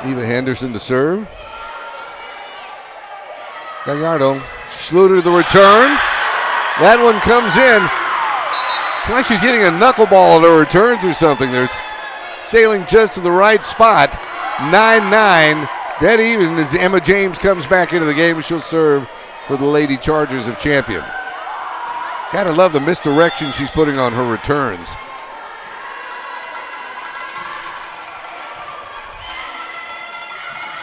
Neva Henderson to serve. Gallardo. Schluter the return. That one comes in. Like she's getting a knuckleball to return through something. They're sailing just to the right spot. 9-9. Dead even as Emma James comes back into the game. She'll serve for the Lady Chargers of Champion. Gotta love the misdirection she's putting on her returns.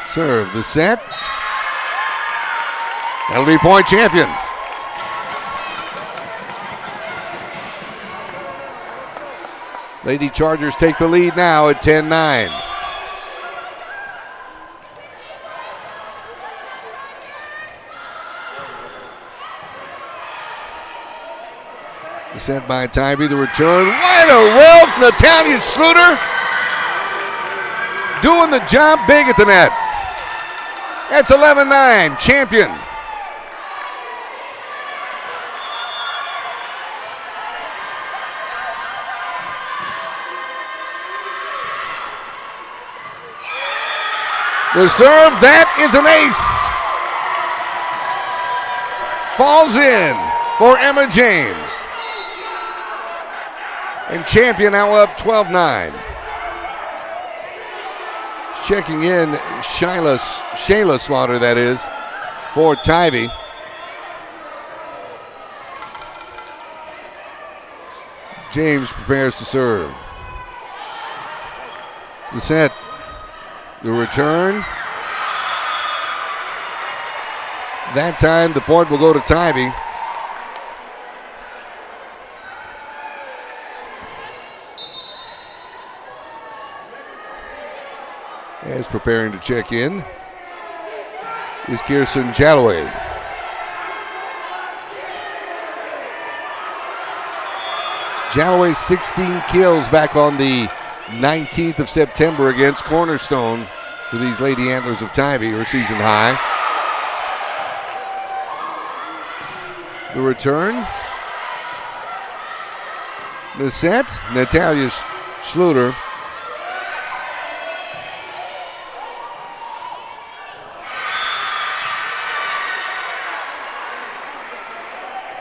Serve the set. That'll be point Champion. Lady Chargers take the lead now at 10-9. The set by Tivy, the return. What a wealth, Natalia Schluter. Doing the job big at the net. That's 11-9, Champion. The serve, that is an ace. Falls in for Emma James. And Champion now up 12-9. Checking in Shayla Slaughter, that is, for Tivy. James prepares to serve. The set. The return. That time the point will go to Tivy. Just preparing to check in is Kirsten Jalloway. Jalloway 16 kills back on the 19th of September against Cornerstone for these Lady Antlers of Tivy, her season high. The return. The set, Natalia Schluter.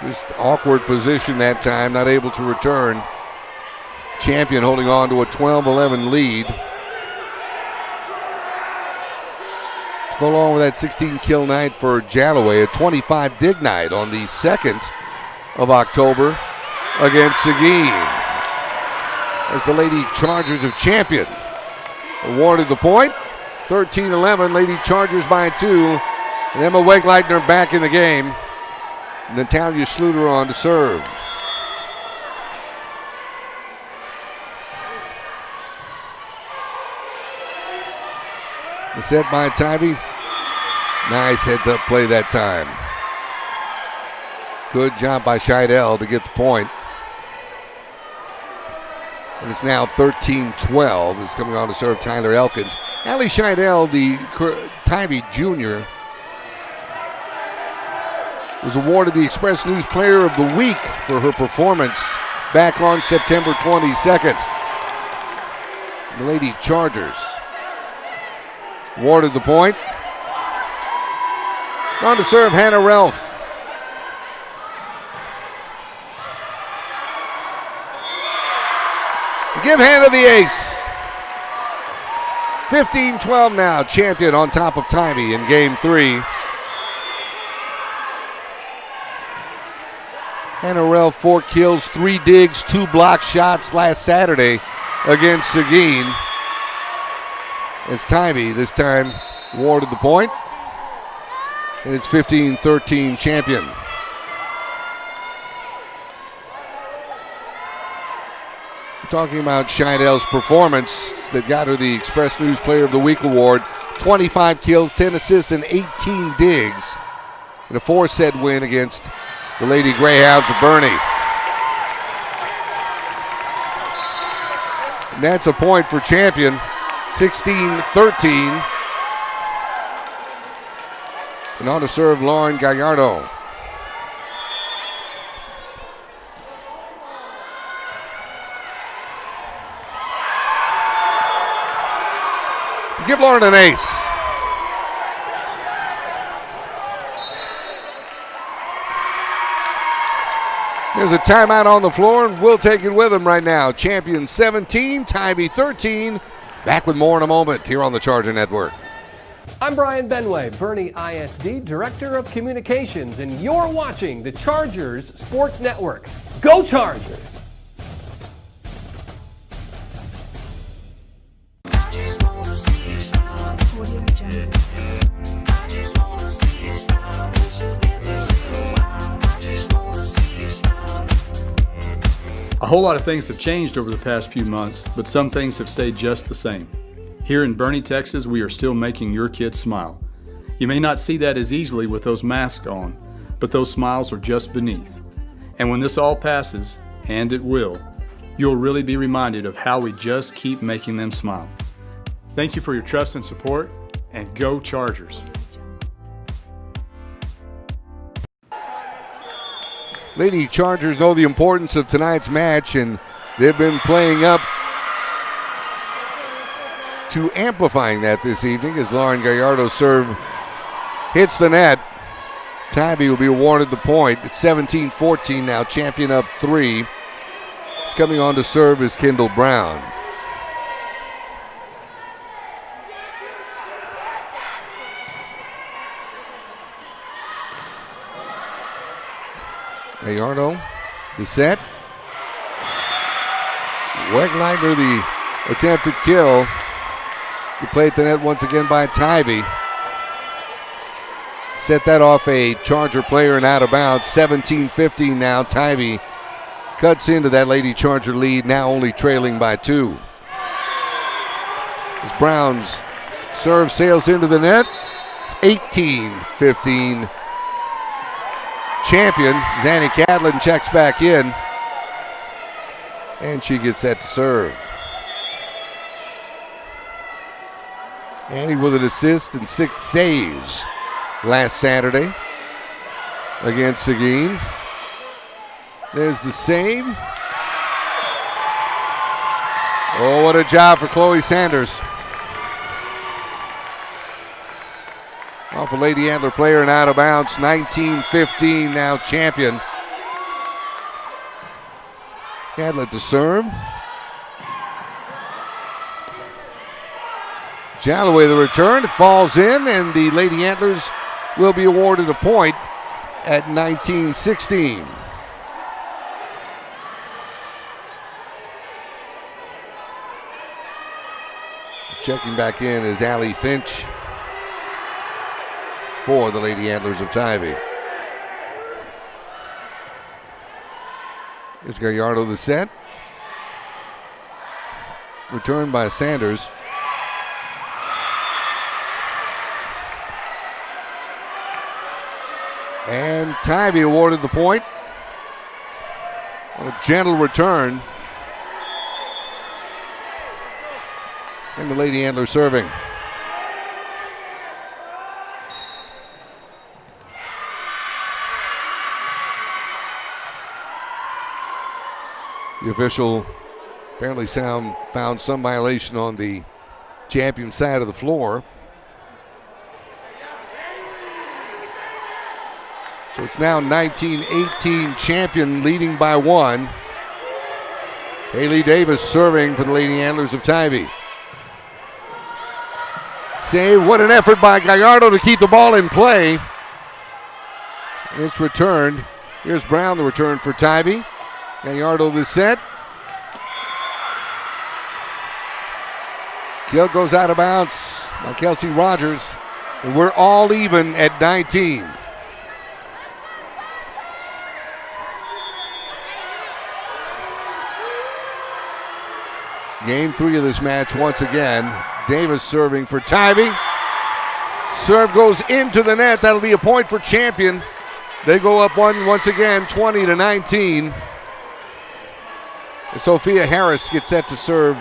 Just awkward position that time, not able to return. Champion holding on to a 12-11 lead. To go along with that 16-kill night for Jalloway, a 25 dig night on the 2nd of October against Seguin. As the Lady Chargers have championed. Awarded the point, 13-11, Lady Chargers by 2. And Emma Wegleitner back in the game. Natalia Schluter on to serve. The set by Tivy. Nice heads-up play that time. Good job by Scheidel to get the point. And it's now 13-12. It's coming on to serve Tyler Elkins. Allie Scheidel, the Tivy junior, was awarded the Express News Player of the Week for her performance back on September 22nd. The Lady Chargers awarded the point. On to serve Hannah Relf. Give Hannah the ace. 15-12 now, champion on top of Tivy in game 3. Hannah Relf, 4 kills, 3 digs, 2 block shots last Saturday against Seguin. As Tivy this time awarded the point. And it's 15-13 champion. We're talking about Scheidel's performance that got her the Express News Player of the Week award. 25 kills, 10 assists, and 18 digs in a 4-set win against the Lady Greyhounds of Boerne. And that's a point for champion, 16-13. And on to serve Lauren Gallardo. Give Lauren an ace. There's a timeout on the floor, and we'll take it with them right now. Champion 17, Tivy 13. Back with more in a moment here on the Charger Network. I'm Brian Benway, Boerne ISD Director of Communications, and you're watching the Chargers Sports Network. Go Chargers! A whole lot of things have changed over the past few months, but some things have stayed just the same. Here in Boerne, Texas, we are still making your kids smile. You may not see that as easily with those masks on, but those smiles are just beneath. And when this all passes, and it will, you'll really be reminded of how we just keep making them smile. Thank you for your trust and support, and go Chargers! Lady Chargers know the importance of tonight's match, and they've been playing up to amplifying that this evening as Lauren Gallardo's serve hits the net. Tivy will be awarded the point. It's 17-14 now, champion up 3. It's coming on to serve is Kendall Brown. Gallardo, the set. Wegleitner, the attempted kill. We play at the net once again by Tivy. Set that off a Charger player and out of bounds. 17-15 now. Tivy cuts into that Lady Charger lead, now only trailing by 2. As Brown's Serve sails into the net. It's 18-15. Champion, Zanny Cadlin checks back in. And she gets set to serve. Annie with an assist and 6 saves last Saturday against Seguin. There's the save. Oh, what a job for Chloe Sanders. Off a Lady Antler player and out of bounds. 19-15 now Champion. Cadlet to serve. Jalloway the return. It falls in, and the Lady Antlers will be awarded a point at 19-16. Checking back in is Allie Finch for the Lady Antlers of Tivy. Here's Gallardo the set. Returned by Sanders. And Tivy awarded the point. A gentle return. And the Lady Antler serving. The official apparently found some violation on the champion side of the floor. So it's now 19-18 Champion leading by 1. Haley Davis serving for the Lady Antlers of Tivy. Save, what an effort by Gallardo to keep the ball in play. And it's returned. Here's Brown, the return for Tivy. Gallardo the set. Kill goes out of bounds by Kelsey Rogers. And we're all even at 19. Game 3 of this match once again. Davis serving for Tivy. Serve goes into the net. That'll be a point for Champion. They go up once again, 20-19. Sophia Harris gets set to serve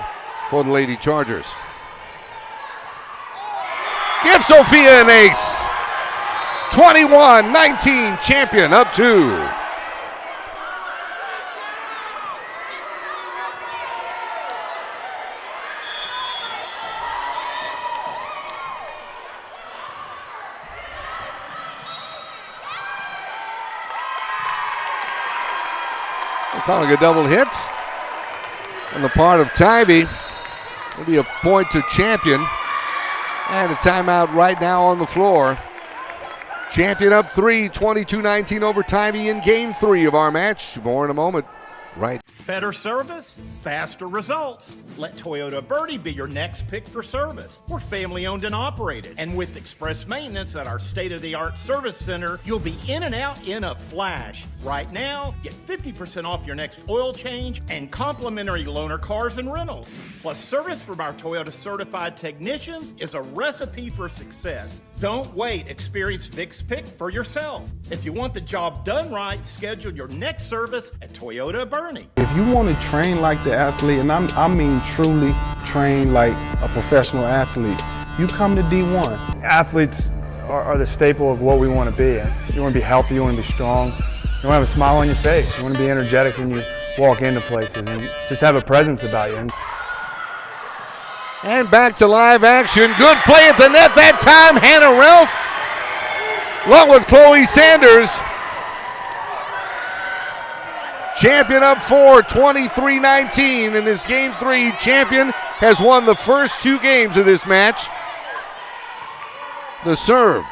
for the Lady Chargers. Give Sophia an ace. 21-19, Champion up 2. Calling a double hit on the part of Tivy. It'll be a point to Champion. And a timeout right now on the floor. Champion up 3, 22-19 over Tivy in game 3 of our match. More in a moment. Right. Better service, faster results. Let Toyota Boerne be your next pick for service. We're family owned and operated. And with express maintenance at our state-of-the-art service center, you'll be in and out in a flash. Right now, get 50% off your next oil change and complimentary loaner cars and rentals. Plus, service from our Toyota certified technicians is a recipe for success. Don't wait. Experience Vic's Pick for yourself. If you want the job done right, schedule your next service at Toyota Boerne. If you want to train like the athlete, and I mean truly train like a professional athlete, you come to D1. Athletes are the staple of what we want to be. You want to be healthy, you want to be strong, you want to have a smile on your face, you want to be energetic when you walk into places and just have a presence about you. And back to live action. Good play at the net that time. Hannah Ralph along with Chloe Sanders. Champion up 4, 23-19 in this game 3. Champion has won the first 2 games of this match. The serve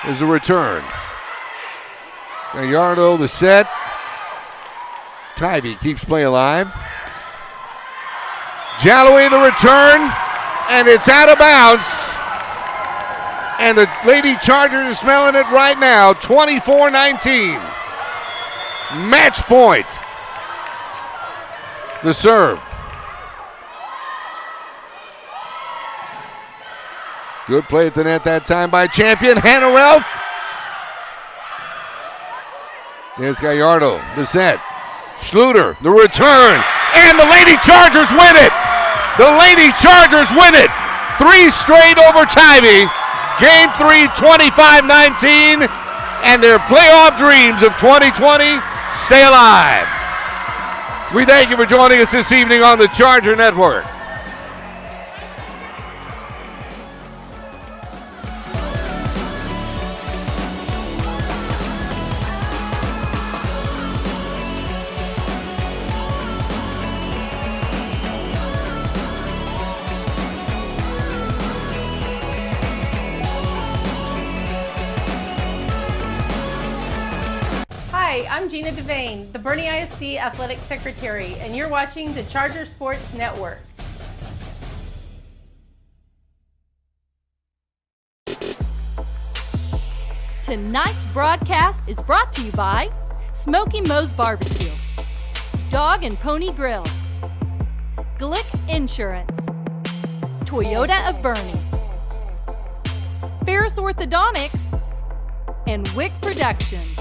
is the return. Gallardo the set. Tivy keeps play alive. Jalloway the return, and it's out of bounds. And the Lady Chargers are smelling it right now, 24-19. Match point. The serve. Good play at the net that time by champion Hannah Ralph. There's Gallardo, the set. Schluter, the return, and the Lady Chargers win it. The Lady Chargers win it. 3 straight over Tivy. Game 3, 25-19, and their playoff dreams of 2020 stay alive. We thank you for joining us this evening on the Charger Network. Hi, I'm Gina Devane, the Boerne ISD Athletic Secretary, and you're watching the Charger Sports Network. Tonight's broadcast is brought to you by Smoky Moe's Barbecue, Dog and Pony Grill, Glick Insurance, Toyota of Boerne, Ferris Orthodontics, and Wick Productions.